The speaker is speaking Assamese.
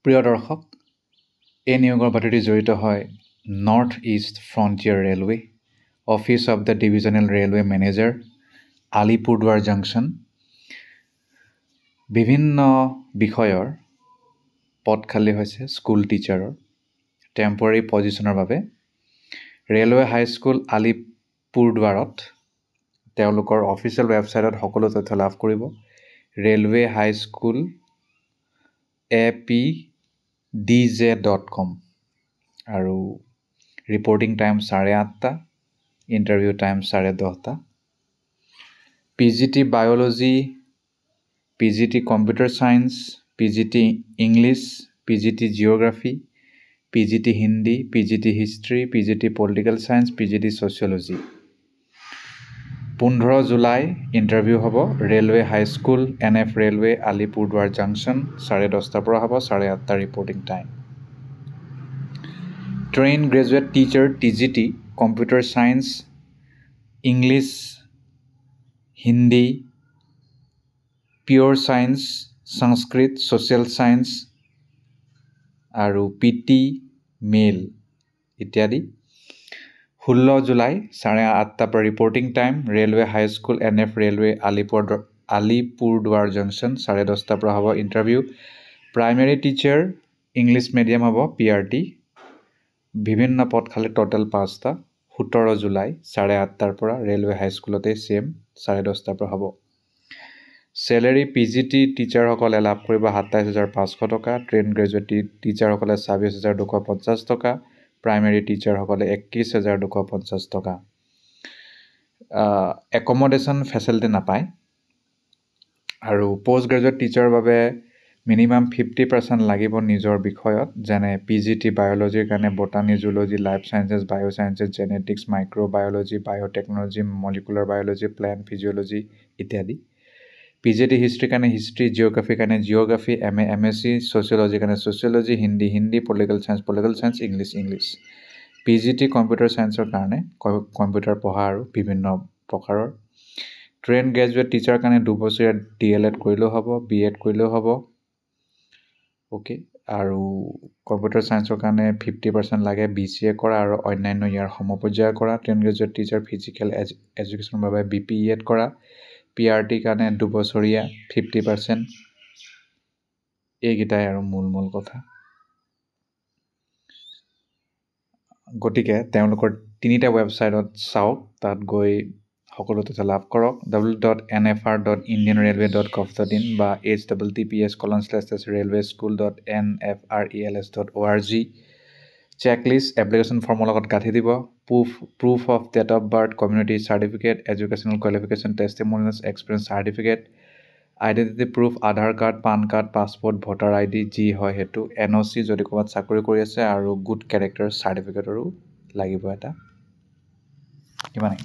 প্ৰিয় দৰ্শক, এই নিয়োগৰ বাতৰি জড়িত হয় north east frontier railway, office of the divisional railway manager, Alipurduar junction. বিভিন্ন বিষয়ৰ পদ খালী হৈছে স্কুল টিচাৰৰ টেম্পৰাৰী পজিশ্যনৰ বাবে। ৰেলৱে হাইস্কুল আলিপুৰদুৱাৰত তেওঁলোকৰ অফিচিয়েল ৱেবছাইটত সকলো তথ্য লাভ কৰিব। ৰেলৱে হাইস্কুল apdj.com আৰু reporting time 8:30, interview time 10:30। PGT biology, PGT computer science, PGT English, PGT geography, PGT Hindi, PGT history, PGT political science, PGT sociology. 15 July interview হ'ব। Railway high school NF railway Alipurduar junction 10:30 পৰা হ'ব, 8:30 reporting time. Train graduate teacher TGT computer science, English, Hindi, pure science, Sanskrit, social science আৰু PT মেইল ইত্যাদি। 16 জুলাই 8:30 পৰা reporting time. Railway high school NF railway Alipurduar junction 10:30 পৰা হ'ব interview. Primary teacher English medium হ'ব PRT। বিভিন্ন পদ খালী টোটেল 5টা। 17 জুলাই 8:30 পৰা ৰেলৱে হাইস্কুলতে ছেম 10:30 পৰা হ'ব। চেলেৰী PGT টিচাৰসকলে লাভ কৰিব 27,500 টকা, ট্ৰেইন গ্ৰেজুৱেট টিচাৰসকলে 26,250 টকা, প্ৰাইমেৰী টিচাৰসকলে 21,250 টকা। একমডেশ্যন ফেচিলিটি নাপায়। আৰু পষ্ট গ্ৰেজুৱেট টিচাৰৰ বাবে মিনিমাম 50% লাগিব নিজৰ বিষয়ত, যেনে PGT বায়'লজিৰ কাৰণে botany, zoology, life sciences, bio' sciences, genetics, microbiology, biotechnology, molecular biology, plant physiology ইত্যাদি। PGT হিষ্ট্ৰীৰ কাৰণে হিষ্ট্ৰী, জিঅ'গ্ৰাফীৰ কাৰণে জিঅ'গ্ৰাফী, MA MSc, ছ'চিয়লজিৰ কাৰণে sociology, Hindi, political science, English. PGT computer ছায়েন্সৰ কাৰণে কম্পিউটাৰ পঢ়া আৰু বিভিন্ন প্ৰকাৰৰ। ট্ৰেইন গ্ৰেজুৱেট টিচাৰৰ কাৰণে 2 বছৰীয়া DLED কৰিলেও হ'ব, BEd কৰিলেও হ'ব। অ'কে, আৰু কম্পিউটাৰ ছায়েন্সৰ কাৰণে 50% লাগে BCA কৰা আৰু অন্যান্য ইয়াৰ সমপৰ্যায়ৰ কৰা। ট্ৰেইন গ্ৰেজুৱেট টিচাৰ ফিজিকেল এডুকেশ্যনৰ বাবে BPEd কৰা। PRT কাৰণে 2 বছৰীয়া 50%। এইকেইটাই আৰু মূল কথা। গতিকে তেওঁলোকৰ 3টা ৱেবছাইটত চাওক, তাত গৈ সকলো তথ্য লাভ কৰক। www.nfr.indianrailway.gov.in বা https://railwayschool.nfrels.org। চেকলিষ্ট, এপ্লিকেশ্যন ফৰ্মৰ লগত গাঁঠি দিব। Proof of date of birth, community certificate, educational qualification, testimonials, experience certificate, identity proof, Aadhaar card, PAN card, passport, voter ID যি হয় সেইটো, NOC যদি ক'ৰবাত চাকৰি কৰি আছে, আৰু গুড কেৰেক্টাৰ চাৰ্টিফিকেটৰো লাগিব এটা। ইমানেই।